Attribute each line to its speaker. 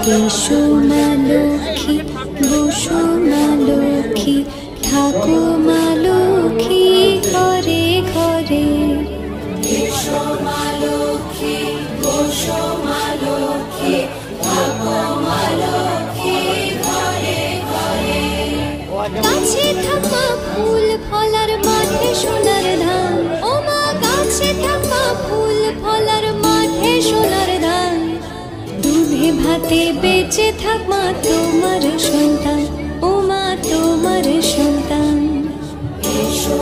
Speaker 1: এসো মা লক্ষ্মী, বসো মা লক্ষ্মী, থাকো মা লক্ষ্মী ঘরে ঘরে। এসো মা লক্ষ্মী, বসো মা লক্ষ্মী, থাকো মা লক্ষ্মী ঘরে ঘরে। গাছে থাকা ফুল ফলার মাঠে সোনার ধান, ও মা গাছে থাকা ফুল ফলার মাঠে সোনার ধান। দুধে ভাতে বেঁচে থাক মা তোমার সন্তান, ও মা তোমার সন্তান। এসো